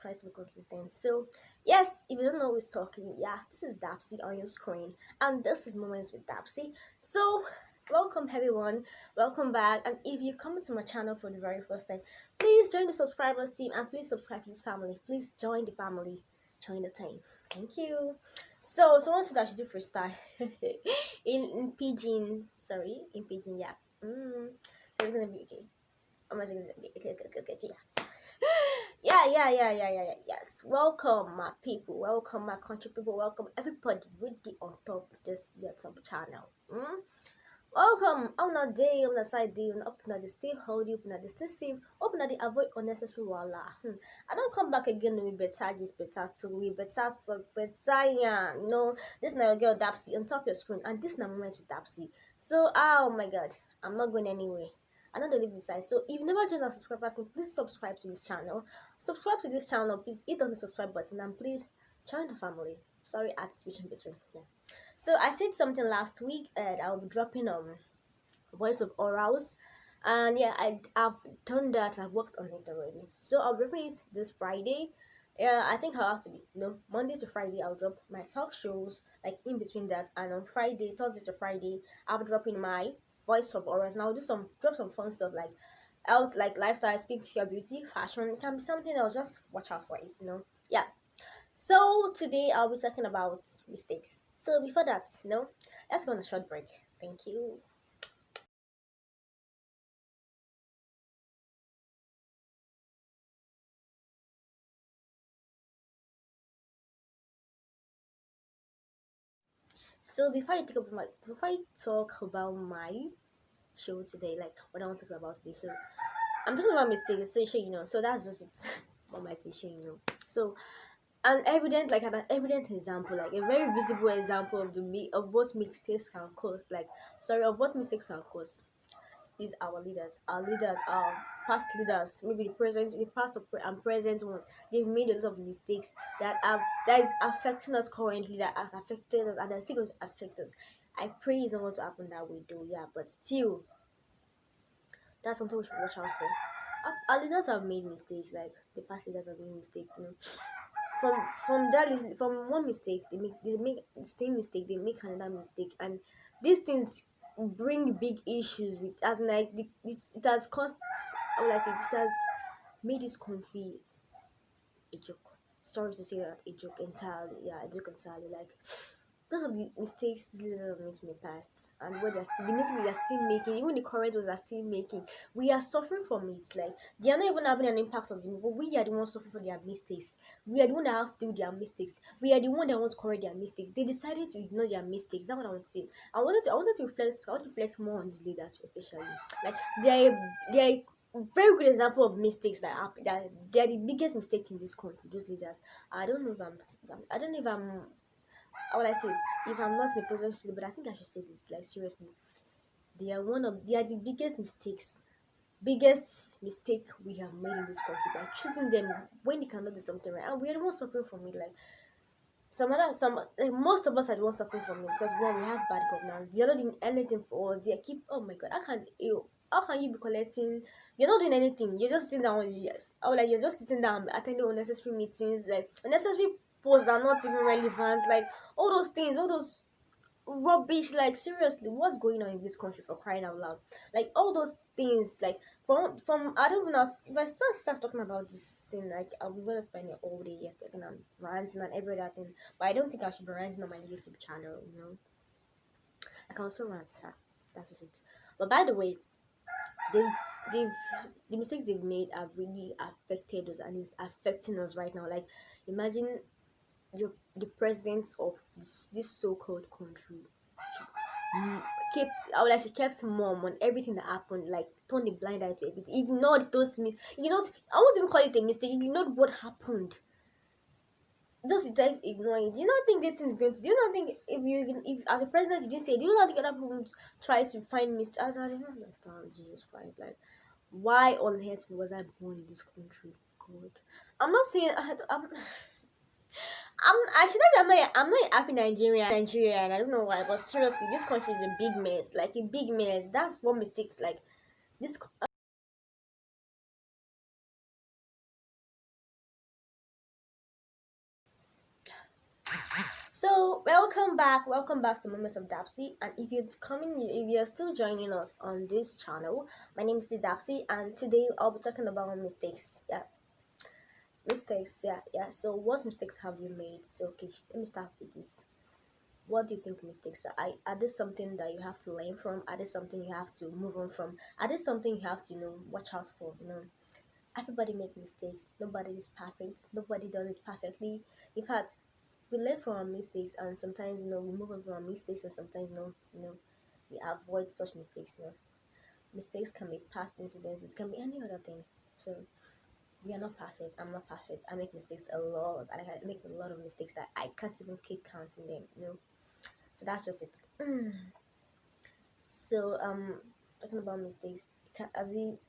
try to be consistent. So yes, if you don't know who's talking, yeah, this is Dapsy on your screen, and this is Moments with Dapsy. So welcome everyone, welcome back. And if you come to my channel for the very first time, please join the subscribers team and please subscribe to this family. Please join the family, join the team. Thank you. So someone said I should do freestyle in pidgin. Sorry, in pidgin. Yeah. So it's gonna be okay. I'm saying okay. Yeah. Yes. Welcome, my people. Welcome, my country people. Welcome, everybody with the on top of this YouTube channel. Welcome. I'm not day, I'm not side day, I'm up not the stay healthy, up not the stay safe, up not the avoid unnecessary wala. I don't come back again with better, just better to we better talk, better yeah. No, this now girl Dapsy on top of your screen, and this now moment with Dapsy. So, oh my god, I'm not going anywhere. I know they live beside. So if you never joined our subscribers, please subscribe to this channel. Subscribe to this channel, please hit on the subscribe button and please join the family. Sorry, I had to switch in between. Yeah. So I said something last week and I'll be dropping voice of orals. And yeah, I've done that, I've worked on it already. So I'll be dropping it this Friday. Yeah, I think I'll have to be Monday to Friday I'll drop my talk shows like in between that, and on Friday, Thursday to Friday, I'll be dropping my voice of auras, and I'll drop some fun stuff like out like lifestyle, skincare, beauty, fashion. It can be something else, just watch out for it. Yeah. So today I'll be talking about mistakes. So before that, let's go on a short break. Thank you. So before I talk about my show today, like what I want to talk about today. So I'm talking about mistakes, so so that's just it. What my session. So an evident example, like a very visible example of of what mistakes can cause, of what mistakes can cause is our leaders, our past leaders, maybe the past and present ones. They've made a lot of mistakes that is affecting us currently, that has affected us, and that's still going to affect us. I pray it's not going to happen that way, though. Yeah, but still, that's something we should watch out for. Our leaders have made mistakes, like the past leaders have made mistakes. From from one mistake they make the same mistake, they make another mistake, and these things bring big issues with as in, like it has caused, how will I say, it has made this country a joke. Sorry to say that, a joke entirely. Yeah, a joke entirely. Like because of the mistakes these leaders are making in the past, and what the mistakes they're still making, even the current ones are still making, we are suffering from it. Like they are not even having an impact on them, but we are the ones suffering for their mistakes. We are the one that have to do their mistakes. We are the one that want to correct their mistakes. They decided to ignore their mistakes. That's what I want to say. I want to reflect more on these leaders, especially. Like they're a very good example of mistakes that happen. That they are the biggest mistake in this country. Those leaders. I don't know if I don't know if I'm, how would I say it? If I'm not in the process of saying, but I think I should say this. Like seriously, they are the biggest mistake we have made in this country by choosing them when they cannot do something right, and we are the ones suffering from it. Like most of us are the ones suffering from it because one, we have bad governance. They're not doing anything for us. They keep, oh my god, how can you be collecting? You're not doing anything. You're just sitting down. Yes, oh, like you're just sitting down attending unnecessary meetings, like unnecessary posts that are not even relevant, like all those things, all those rubbish. Like seriously, what's going on in this country, for crying out loud? Like all those things, like from I don't know if I start talking about this thing, like I'm gonna spend it all day here and I'm ranting and every other thing. But I don't think I should be ranting on my YouTube channel. I can also rant, yeah. That's what it. But by the way, they've they've the mistakes they've made have really affected us, and it's affecting us right now. Like imagine you're the president of this so-called country, mm, kept I would like say kept mum on everything that happened, like turned a blind eye to everything, ignored those I won't even call it a mistake, ignored what happened. Just ignoring. Do you not think this thing is going to? Do you not think if as a president you didn't say? Do you not think other people would try to find mistakes? I don't understand. Jesus Christ, like why on earth was I born in this country? God, I'm not saying I'm not a happy Nigerian. I don't know why, but seriously, this country is a big mess. Like a big mess. That's one mistake. Like this So welcome back to Moments of Dapsy. And if you're still joining us on this channel, my name is Steve Dapsy, and today I'll be talking about mistakes. Yeah, mistakes. Yeah. So, what mistakes have you made? So, okay, let me start with this. What do you think mistakes are? Are this something that you have to learn from? Are this something you have to move on from? Are this something you have to watch out for? Everybody make mistakes. Nobody is perfect. Nobody does it perfectly. In fact, we learn from our mistakes, and sometimes we move on from our mistakes, and sometimes we avoid such mistakes. Mistakes can be past incidents. It can be any other thing. So we are not perfect. I'm not perfect. I make mistakes a lot. I make a lot of mistakes that I can't even keep counting them. So that's just it. So talking about mistakes,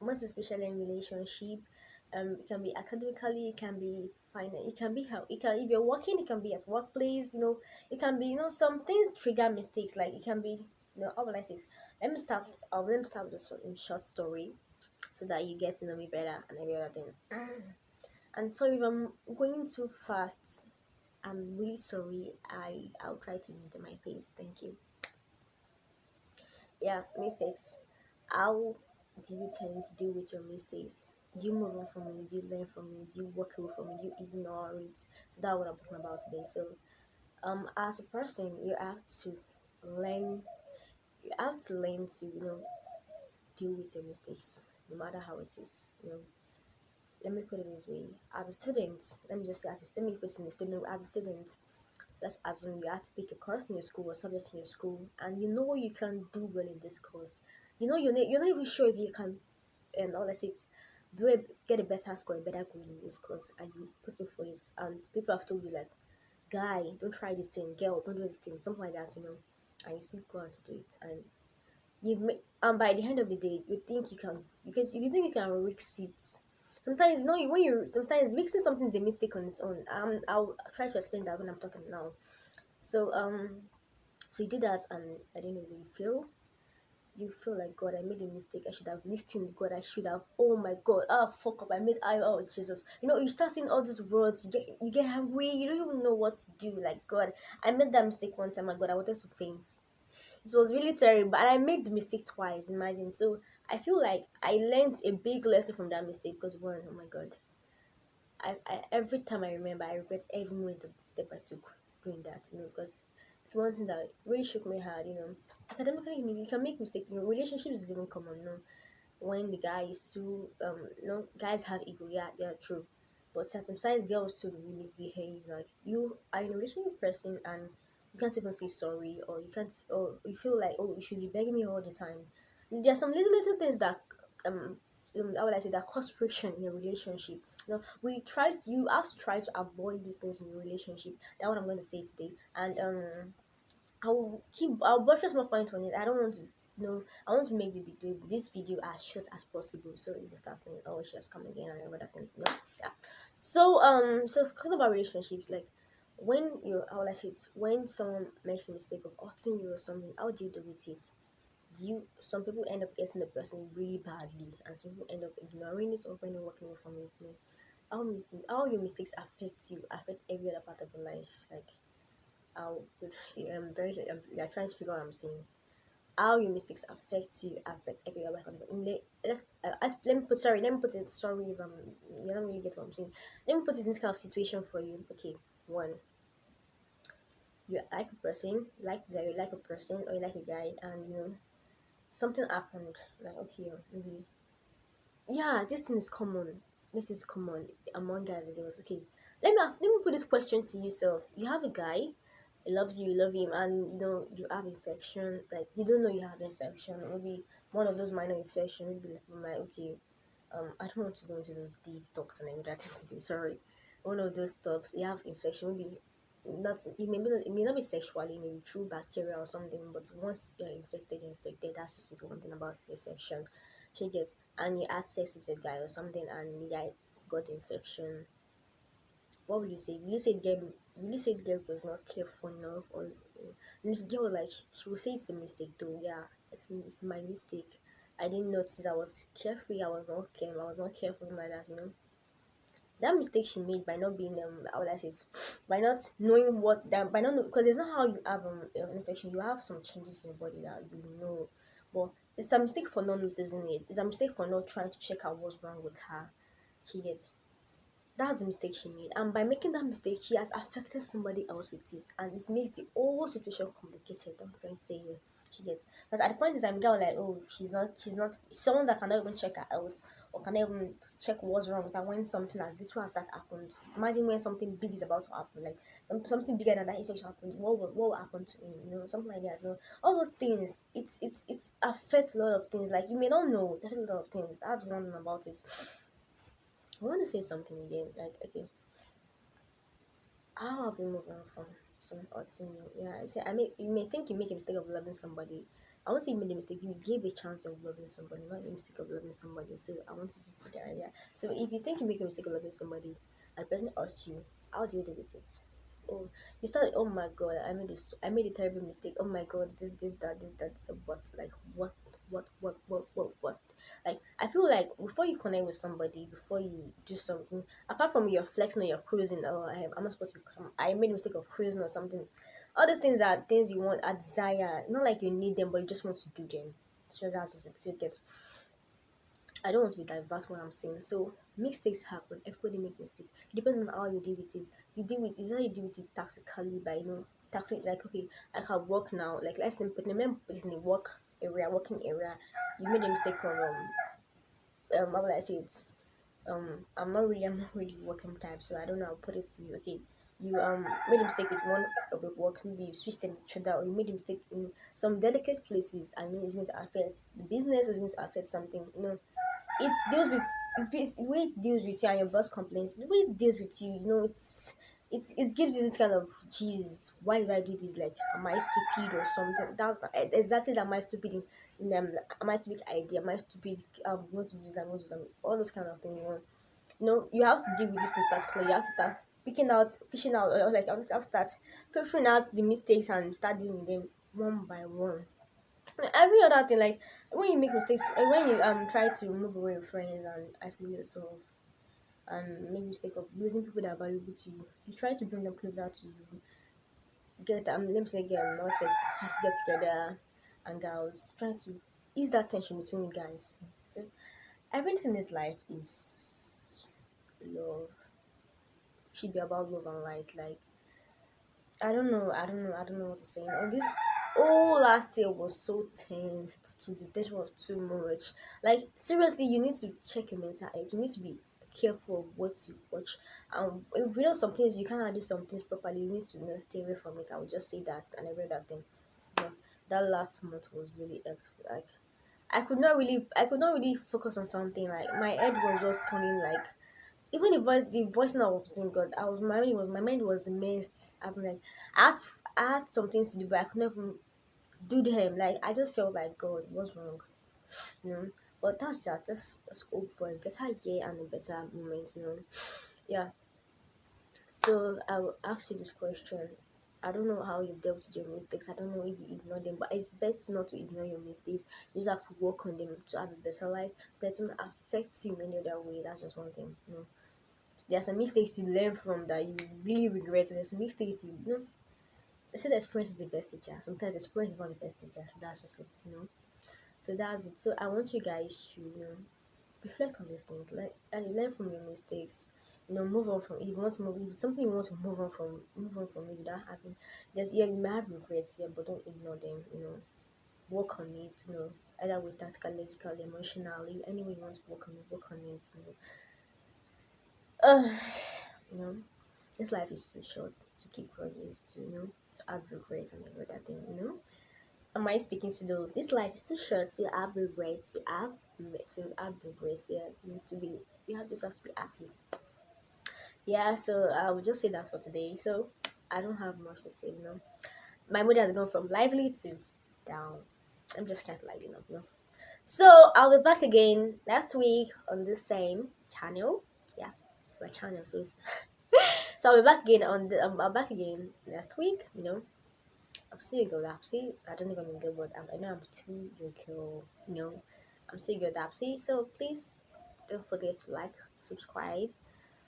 most especially in relationship, it can be academically, it can be finance, it can be how it can if you're working, it can be at workplace. It can be some things trigger mistakes. Like it can be how will I say this? Let me start with a short story so that you get to know me better and every other thing. And sorry if I'm going too fast. I'm really sorry. I'll try to maintain my pace. Thank you. Yeah, mistakes. How do you tend to deal with your mistakes? Do you move on from it? Do you learn from it? Do you walk away from it? Do you ignore it? So that's what I'm talking about today. So as a person, learn you have to learn to deal with your mistakes no matter how it is. Let me put it this way. As a student, let me just say let me put it in the student as a student. Let's assume you have to pick a course in your school or subject in your school, and you know you can do well in this course. You're not even sure if you can, all I say is, get a better score, a better grade in this course, and you put in for it, and people have told you like, guy, don't try this thing, girl, don't do this thing, something like that, and you still go on to do it, and and by the end of the day, you think you think you can risk it. Sometimes no, when you sometimes mixing something is a mistake on its own. I'll try to explain that when I'm talking now. So so you do that, and at the end of the day, you feel like, God, I made a mistake. I should have listened. God, I should have. Oh my God, fuck up. Oh Jesus. You start saying all these words. You get angry. You don't even know what to do. Like, God, I made that mistake one time. My God, I wanted to faint. It was really terrible, and I made the mistake twice. Imagine. So I feel like I learned a big lesson from that mistake because one, oh my God, every time I remember, I regret every moment of the step I took doing that. Because it's one thing that really shook me hard. Academically, you can make mistakes. Relationships is even common. When the guy used to, guys have ego. Yeah, true. But sometimes girls too really misbehave. Like you are in a relationship with a person and you can't even say sorry, or you can't, or you feel like, oh, you should be begging me all the time. There's some little things that how would I say, that cause friction in a relationship. You have to try to avoid these things in your relationship. That's what I'm going to say today. And I'll buttress more point on it. I don't want to I want to make this video as short as possible. So if you start saying, oh, she has come again and everything, yeah. So talking about relationships, like when how will I say it, when someone makes a mistake of hurting you or something, how do you deal with it? Some people end up getting the person really badly, and some people end up ignoring it or kind of walking away from it. How your mistakes affect every other part of your life. Like how I'm very I'm trying to figure out what I'm saying. How your mistakes affect every other part of it. Let me put it, sorry if you don't really get what I'm saying. Let me put it in this kind of situation for you. Okay, one, you like a person, you like a person, or you like a guy, and something happened. Like, okay, maybe, yeah, this thing is common. This is common among guys and girls. Okay, let me put this question to yourself. You have a guy, he loves you, you love him, and you have infection. Like you don't know you have infection. Maybe one of those minor infection. Maybe like okay, I don't want to go into those deep talks and everything. Sorry, one of those stuffs. You have infection. Maybe not. It may not be sexually, maybe through bacteria or something. But once you're infected. That's just it. One thing about infection. She gets, and you had sex with a guy or something, and the guy got infection. What will you say? Will you say the girl was not careful enough, or the girl, like, she will say it's a mistake though? Yeah, it's my mistake. I didn't notice. I was carefree. I was not careful like that. that mistake she made by not being how would I say it, by not knowing what that, by not because it's not how you have an infection. You have some changes in your body that you know, but it's a mistake for not noticing it. It's a mistake for not trying to check out what's wrong with her. She gets, that's the mistake she made, and by making that mistake, she has affected somebody else with it, and it makes the whole situation complicated. I'm trying to say here. She gets, because at the point in time, girl like, oh, she's not someone that cannot even check her out or cannot even check what's wrong with her when something as this one as that happens. Imagine when something big is about to happen, like something bigger than that infection happens. What will happen to him? Something like that. All those things. It affects a lot of things. Like you may not know, it affects a lot of things. That's one thing about it. I want to say something again. Like, okay, how have you moved on from some odd scenario? Yeah, I say you may think you make a mistake of loving somebody. I won't say you made a mistake, you gave a chance of loving somebody, not a mistake of loving somebody. So I want you to take that idea. So if you think you make a mistake of loving somebody and the person hurts you, how do you deal with it? Oh, you start, oh my god, I made a terrible mistake. Oh my god, this, what, like, what? Like, I feel like before you connect with somebody, before you do something, apart from your flexing or your cruising, or I'm not supposed to become, I made a mistake of cruising or something. All these things are things you want, a desire. Not like you need them, but you just want to do them. So that's just it. Get. I don't want to be diverse when I'm saying. So mistakes happen. Everybody makes mistakes. It depends on how you deal with it. You deal with it. It's how you deal with it tactically by tackling, like, okay, I can work now. Like, let's say put remember in the working area. You made a mistake of how will I say it? I'm not really working type, so I don't know how to put it to you. Okay, you made a mistake with one of your work, maybe you switched them each other, or you made a mistake in some delicate places. I know it's going to affect the business, it's going to affect something. It deals with the way it deals with you and your boss complaints, the way it deals with you, it gives you this kind of, geez, why did I do this? Like, am I stupid or something? That's exactly that. Am I stupid in them? Am I stupid idea? Am I stupid? I'm going to do this. I'm going to do that. All those kind of things. You have to deal with this in particular. You have to start picking out, fishing out, or like, I have to start filtering out the mistakes and start dealing with them one by one. Every other thing, like when you make mistakes, when you try to move away with friends and isolate yourself and make mistake of losing people that are valuable to you, you try to bring them closer to you. Get let me say again, not sex, has to get together, hang out, try to ease that tension between you guys. So everything in this life is love. Should be about love and light. Like, I don't know what to say. This whole last year was so tense. Just the tension was too much. Like, seriously, you need to check your mental health. You need to be careful of what you watch. If you know some things you can't do some things properly, you need to stay away from it. I would just say that and every other thing. But that last month was really like I could not really focus on something. Like, my head was just turning, like, even the voice now was doing good. My mind was messed. As in, like, I had some things to do, but I couldn't even do them. Like, I just felt like, God, what's wrong? You know. But that's just hope for a better year and a better moment. Yeah. So I will ask you this question. I don't know how you dealt with your mistakes. I don't know if you ignore them, but it's best not to ignore your mistakes. You just have to work on them to have a better life. So that it won't affect you in any other way. That's just one thing. There are some mistakes you learn from that you really regret. There's some mistakes they say the experience is the best teacher. Sometimes the experience is not the best teacher. So that's just it. So that's it. So I want you guys to, reflect on these things. Like, and learn from your mistakes. Move on from, if you want to move, if it's something you want to move on from it without having, yeah, you may have regrets, yeah, but don't ignore them. Work on it. Either with tactical, logically, emotionally, any way you want to work on it. Uh, you know, this life is too short to keep grudges, to have regrets and every other thing. Am I speaking to those? This life is too short to have regrets, to have regrets. Yeah, you just have to be happy. Yeah, so I will just say that for today. So I don't have much to say. My mood has gone from lively to down. I'm just kind of lively. So I'll be back again next week on this same channel. Yeah, it's my channel, so so I'll be back again I'm back again next week. I'm still a girl Dapsy. I don't even know what I know. I'm still your girl. I'm still your Dapsy. So please don't forget to like, subscribe,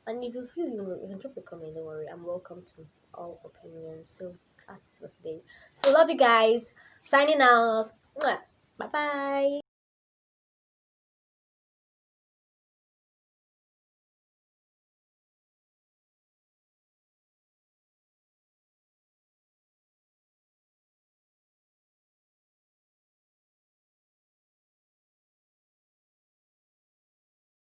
And if you feel you can drop a comment, don't worry. I'm welcome to all opinions. So that's it for today. So love you guys. Signing out. Bye bye.